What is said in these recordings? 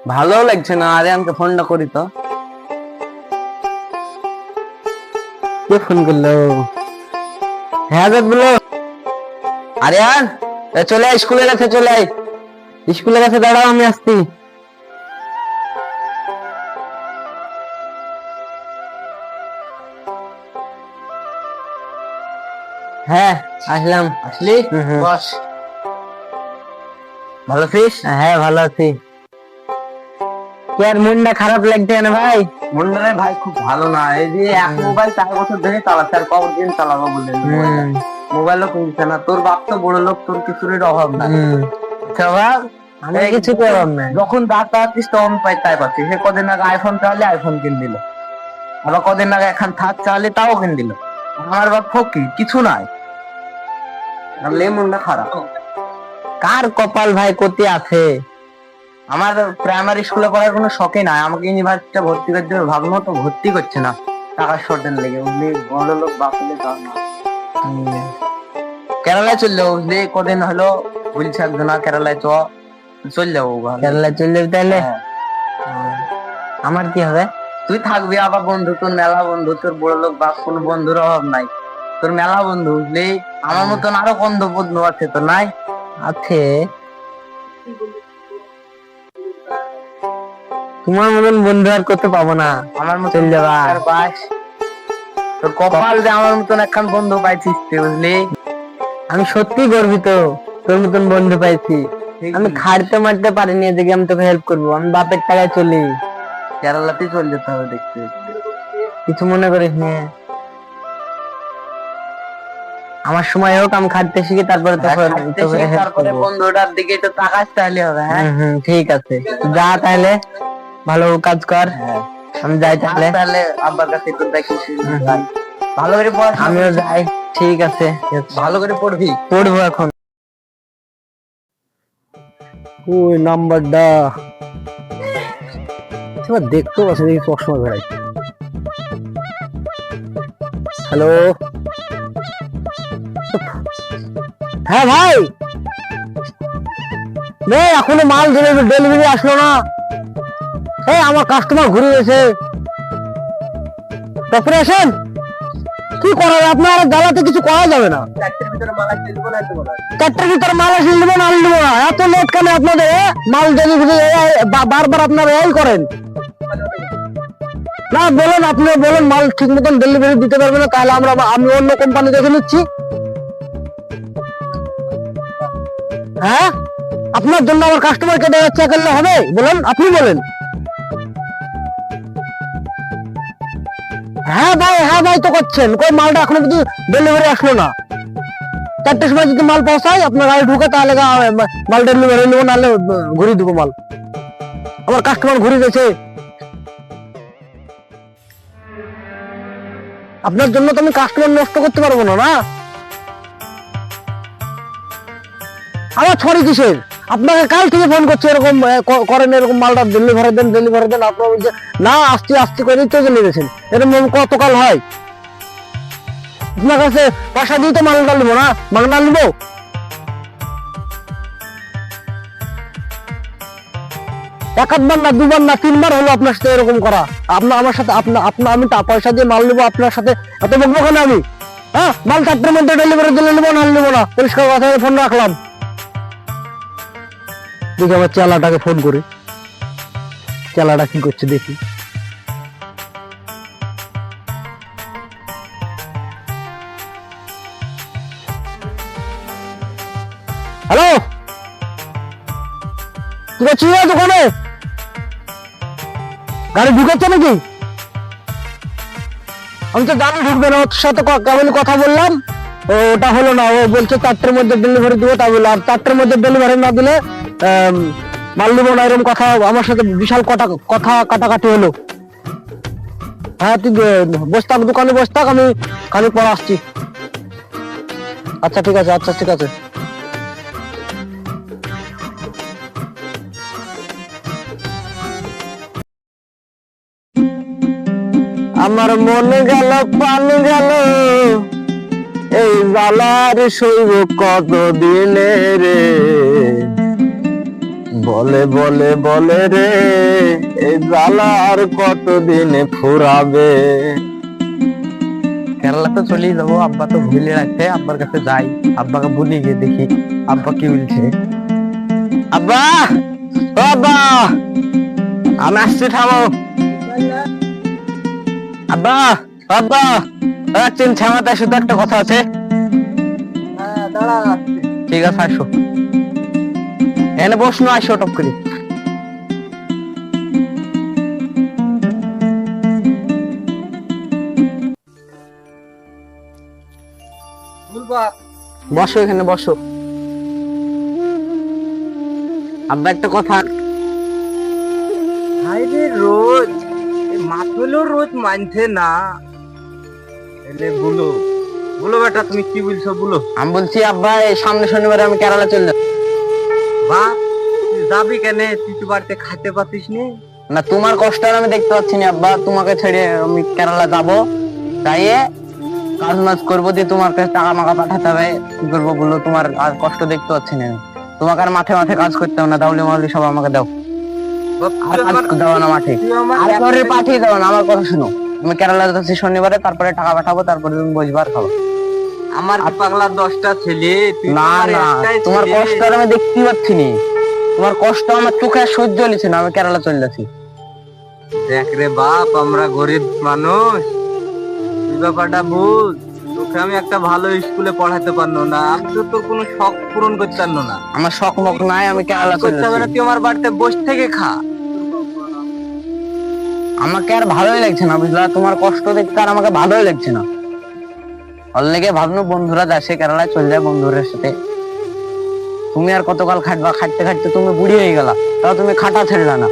ভালো লাগছে না। আরিয়ানকে ফোনটা করি তো। কে ফোন করলো? হ্যাঁ বলো। আরিয়ান, চলে আয়, স্কুলের কাছে চলে আয়। স্কুলের কাছে দাঁড়াও, আমি আসছি। হ্যাঁ আসলাম। আসলি? বস। ভালো আছিস? হ্যাঁ ভালো আছি। কি আর মনটা খারাপ লাগছে না ভাই? মনটা ভাই খুব ভালো না। এই যে এক মোবাইল 4 বছর ধরে চালাচ্ছে, আর কতদিন চালাবো বলে মোবাইলও কিনছে না। তোর বাপ তো বড় লোক, তোর কিছুর অভাব নাই। আমি কিছু করলাম না। যখন দাঁত পাচ্ছিস তখন পাই তাই পাচ্ছিস। সে কদিন আগে আইফোন চালালে আইফোন কিন দিল, আবার কদিন আগে এখন থাক চালালে তাও কিন দিল। আমার বাপ ফকি কিছু নাই। মনটা খারাপ। কার কপাল ভাই কতি আছে? আমার প্রাইমারি স্কুলে পড়ার কোনো শখই নাই। আমাকে ইউনিভার্সিটিতে ভর্তি করতে ভাবলো তো, ভর্তি করছে না টাকার শর্টের লেগে। বুঝলি, বড় লোক বাপলে কেরালায় চললো। বুঝলি, কদিন হলো বলছে একজন কেরালায় চল যাবো। কেরালায় চল যাবি তাহলে? আমার কি হবে? তুই থাকবি আবার বন্ধু, তোর মেলা বন্ধু। তোর বড় লোক বাপ, কোনো বন্ধুর অভাব নাই। তোর মেলা বন্ধু। বুঝলি, আমার মতন আরো বন্ধু আছে তো? নাই? আছে। তোমার মতন বন্ধু আর করতে পাবো না। আমার মতন যাবা তোর কপাল যে আমার মতন একখান বন্ধু পাইছিস। বুঝলি, আমি সত্যি গর্বিত তোর মতন বন্ধু পাইছি। আমি খাড়তে মারতে পারিনি এদিকে আমি তোকে হেল্প করবো। আমি বাপের টাকায় চলি। কেরালাতে চলে যেতে হবে দেখতে। কিছু মনে করিস না। আমার সময় হোক, আমি খাটতে শিখি, তারপরে তারপরে বন্ধুটার দিকে তো তাকাস তাহলে হবে। হ্যাঁ ঠিক আছে, যা তাহলে ভালো কাজ কর। আমি যাই তাহলে। আব্বার কাছে একটু দেখিস, ভালো করে পড়া। আমিও যাই। ঠিক আছে, ভালো করে পড়বি। পড়বো এখন। ওই নাম্বারটা এবার দেখতেও পাচ্ছি, দেখি চশমা বেড়াই। হ্যালো, হ্যাঁ ভাই, এখনো মাল ডেলিভারি আসলো না। আমার কাস্টমার ঘুরে গেছে। তারপরে আসেন। কি করা যাবে? আপনার জ্বালাতে কিছু করা যাবে না। 4টার ভিতরে মাল আসলে দেবো না, আনলে দেবো না। এত লেট কেন আপনাদের? মাল ডেলিভারি বারবার আপনারা এই করেন না। বলেন, আপনি বলেন মাল ঠিক মতন ডেলিভারি দিতে পারবে না, তাহলে আমি অন্য কোম্পানি দেখে নিচ্ছি। হ্যাঁ, আপনার জন্য আমার কাস্টমার কেটে যাচ্ছে, করলে হবে? বলেন, আপনি বলেন। হ্যাঁ ভাই তো করছেন। কই মালটা এখনো কিন্তু ডেলিভারি আসলো না। 4টার সময় যদি মাল পৌঁছায় আপনার গাড়ি ঢুকে, তাহলে মাল ডেলিভারি নেবো, নাহলে ঘুরিয়ে দেবো মাল। আমার কাস্টমার ঘুরে গেছে। আপনার জন্য তো আমি কাস্টমার নষ্ট করতে পারবো না। না, আমার ছড়ি কিসের? আপনাকে কাল থেকে ফোন করছে, এরকম করেন, এরকম মালটা ডেলিভারি দেন। আপনার বলছে না, আসছি করে তো চলে গেছেন। এরকম কতকাল হয়? আপনার কাছে পয়সা দিয়ে তো মালটা নেবো না, মালটা নেবো। একবার না, দুবার না, 3বার হলো আপনার সাথে এরকম করা। আমার সাথে আমি পয়সা দিয়ে মাল নেবো, আপনার সাথে এত বকবো কেন আমি? হ্যাঁ, মাল 4টার মধ্যে ডেলিভারি দিলে নেবো, না নেবো না। পরিষ্কার কথা, ফোন রাখলাম। দেখি আমার চালাটাকে ফোন করি, চালাটা কি করছে দেখি। হ্যালো, কি করছিস দোকানে? গাড়ি ঢুকেছে নাকি? আমি তো জানি ঢুকবে না। ওর সাথে কেবলই কথা বললাম, ওটা হলো না। ও বলছে 4টার মধ্যে ডেলিভারি দিবো, তা বললো। আর 4টার মধ্যে ডেলিভারি না দিলে মাল নেবো না, এরকম কথা আমার সাথে বিশাল কথা কাটাকাটি হলো। হ্যাঁ, তুই বসতাক, দোকানে বসতাক, আমি খানিক পর আসছি। আচ্ছা ঠিক আছে, আচ্ছা ঠিক আছে। আমার মনে গেল পানি গেল, এই জ্বালার সইব কত দিনে রে। বলে বলে বলে রে এই জ্বালা আর কতদিন ফুরাবে। কেরালা তো চলেই যাবো, আব্বা তো ভুলে রাখছে, আব্বার কাছে যাই, আব্বাকে বলি গিয়ে দেখি আব্বা কি বলছে। আব্বা, ও আব্বা, আমি আসছি, থামো। আব্বা, আব্বা, চিন থামাতে শুধু একটা কথা আছে। ঠিক আছে, আসো, এনে বসনো, আসো টপ করে। বসো, এখানে বসো। আব্বা একটা কথা। রোজ মাথলো রোজ মানছে না, বলো বলো বেটা, তুমি কি বলছো বলো। আমি বলছি আব্বা, এই সামনে শনিবারে আমি কেরালা চলে যাবো। বা তুই যাবি কেন? তুই তো বাড়িতে খাইতে পারতিস না। তোমার কষ্ট আর আমি দেখতে পাচ্ছি না আব্বা, তোমাকে ছেড়ে আমি কেরালা যাবো, তাই কাজ মাজ করবো, দিয়ে তোমার কাছে টাকা মাকা পাঠাতে হবে, কি করবো বলো? তোমার আর কষ্ট দেখতে পাচ্ছি না, তোমাকে আর মাঠে মাঠে কাজ করতে হবে না, দাউলি মাউলি সব আমাকে দাও, আর কাজ দাও না মাঠে, আর একেবারে পাঠিয়ে দাও না। আমার কথা শুনো, আমি কেরালা যাচ্ছি শনিবারে, তারপরে টাকা পাঠাবো, তারপরে তুমি বসবার খাবো। আমার পাগলা 10টা ছেলে, না না, তোমার কষ্ট আর আমি দেখতে পাচ্ছি না, তোমার কষ্ট আমার চোখে আর সহ্য হচ্ছে না, আমি কেরালা চলে যাচ্ছি। দেখ রে বাপ, আমরা গরিব মানুষ, তুই ব্যাপারটা বুঝ। তোকে আমি একটা ভালো স্কুলে পড়াতে পারলো না, আমি তো তোর কোনো শখ পূরণ করতে পারলো না। আমার শখ মক নাই, আমি কেরালা চলে যাচ্ছি। তুই আমার বাড়িতে বসে থেকে খা, আমাকে আর ভালোই লাগছে না বুঝলা, তোমার কষ্ট দেখতে আর আমাকে ভালোই লাগছে না। অল্লেগে ভাবনো বন্ধুরা যাচ্ছে কেরালায়, চলে যায় বন্ধুদের সাথে। তুমি আর কতকাল খাটবা, খাটতে খাটতে তুমি বুড়ি হয়ে গেলা, তাও তুমি খাটা ছেড়লা না।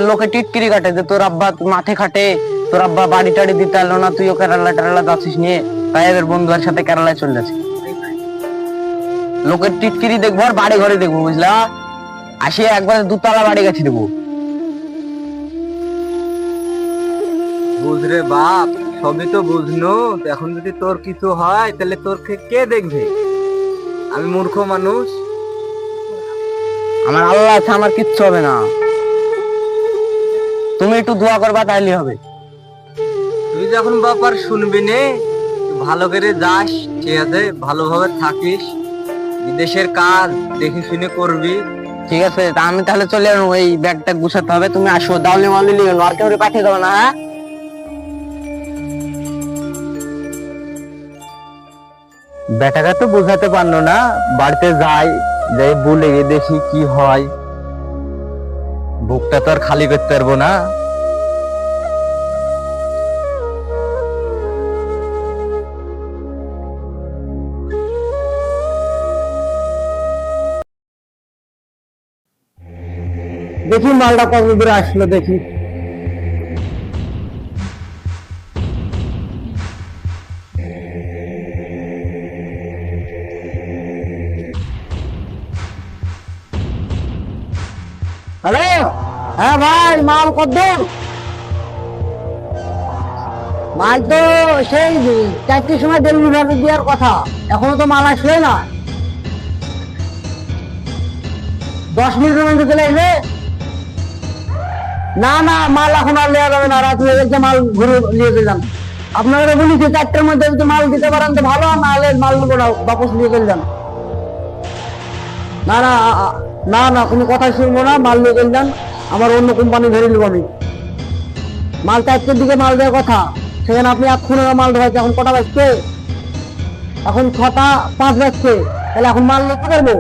লোকে টিটকিরি কাটে যে তোর আব্বা মাঠে খাটে, তোর আব্বা বাড়ি টাড়ি দিতে পারলো না, তুইও কেরালা টেরালা যাচ্ছিস নিয়ে, তাই এদের বন্ধুদের সাথে কেরালায় চলে যাচ্ছে। লোকের টিটকিরি দেখবো আর বাড়ি ঘরে দেখবো বুঝলা, আসিয়ে একবার 2 তলা বাড়ি গেছে দেবো। বুঝরে বাপ, সবই তো বুঝনো, এখন যদি তোর কিছু হয় তাহলে তোর কে দেখবে? আমি মূর্খ মানুষ, আমার আল্লাহ আছে, আমার কিচ্ছু হবে না। তুমি একটু দোয়া করবা তাইলে হবে। তুই যখন বাপার শুনবি নে, ভালো করে যাস, ঠিক আছে, ভালোভাবে থাকিস, বিদেশের কাজ দেখে শুনে করবি, ঠিক আছে? তা আমি তাহলে চলে যাবো, এই ব্যাগটা গুছাতে হবে, তুমি আসো, দাউলি মাউলি লিও না, আর কেউ পাঠিয়ে দেবো না। হ্যাঁ, বেটাকে তো বোঝাতে পারলো না, বাড়িতে যাই, যাই বলে দেখি কি হয়, বুকটা তো আর খালি করতে পারবো না। দেখি মালটা কত দূরে আসলো দেখি। হ্যালো, হ্যাঁ ভাই, মাল কত? মাল তো সেই 4টের সময় ডেলিভারি দেওয়ার কথা, এখনো তো মাল আসলে না। 10 মিনিটের মধ্যে চলে আসবে? না না, মাল এখন আর নেওয়া যাবে না, রাত হয়ে গেছে, মাল ঘুরে নিয়ে চলে যান। আপনারা বলেছি 4টের মধ্যে যদি মাল দিতে পারেন তো ভালো, না হলে মাল নেবো না, বাপস নিয়ে চলে যান। না না না না, কোনো কথা শুনবো না, মাল নিয়ে চলে যান, আমার অন্য কোম্পানি ধরে নেবো আমি। মাল 4টের দিকে মাল দেওয়ার কথা, সেখানে আপনি এক্ষুনি মাল ধরেছে, এখন কটা বাজছে? এখন 6টা 5 বাজছে, তাহলে এখন মাল নিতে পারবো?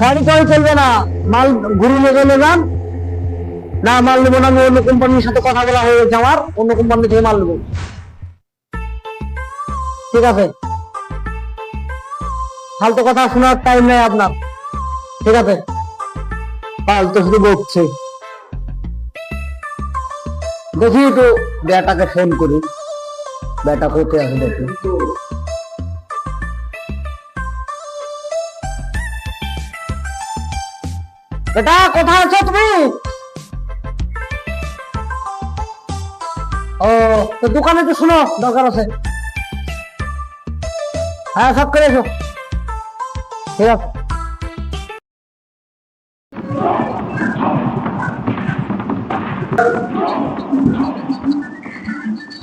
গাড়ি করে চলবে না, মাল ঘুরে নিয়ে চলে যান। না, মাল নেবো না, আমি অন্য কোম্পানির সাথে কথা বলা হয়ে গেছে আমার, অন্য কোম্পানি থেকে মাল নেবো। ঠিক আছে, ফালতু কথা শোনার টাইম নেই আপনার, ঠিক আছে? ফালতু শুধু বকছে। দেখি তো বেটাকে ফোন করি, বেটা কোথায় আছে দেখি। বেটা কোথায় আছো তুমি? ও, তো দোকানে তো শুনো, দরকার আছে। হ্যাঁ সব করে এসো। ঠিক আছে।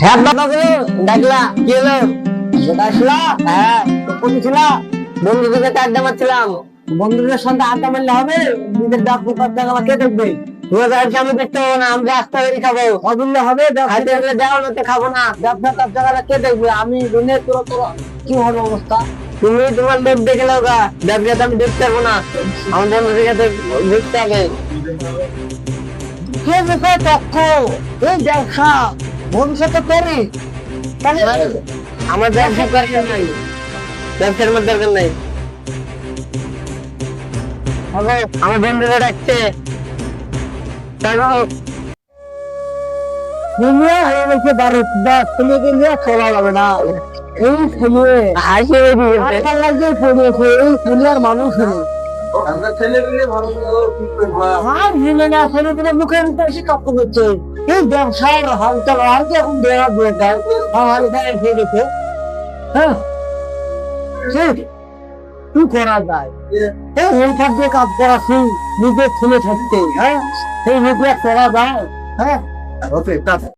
হ্যাঁ বাবা গেলো ডাকলা কি হলো? আসলা? হ্যাঁ কোথায় ছিল? বন্ধুদের সাথে আড্ডা মারছিলাম। বন্ধুদের সঙ্গে আড্ডা মারলে হবে? নিজের ডাব টাকা কে দেখবে? আমি দেখতে পাবো না, আমি রাস্তা বেরিয়ে খাবো। অবুল্লে হবে হাতে গেলে দেওয়া নতে খাবো না। ব্যবসা টাকা কে দেখবে? আমি দিনে তোর কি হবে অবস্থা? তুমি তোমার লোক দেখে নাও গা, ব্যবসাতে আমি দেখতে পাবো না। আমার বন্ধুদের কাছে দেখতে হবে। কে বিষয় তথ্য এই ব্যবসা ভবিষ্যতে করি তাহলে আমার ব্যবসা দরকার নাই, ব্যবসার মধ্যে দরকার নাই। আমার বন্ধুরা ডাকছে চলা যাবে না। এই ছেলে মানুষ মুখে করছে এই ব্যবসার হালচাল আর কি এখন দেওয়া গেছে। হ্যাঁ কি করা যায়? এই থাকবে কাজ করা নিজের ছেলে থাকতে। হ্যাঁ এই মুখে করা যায়। হ্যাঁ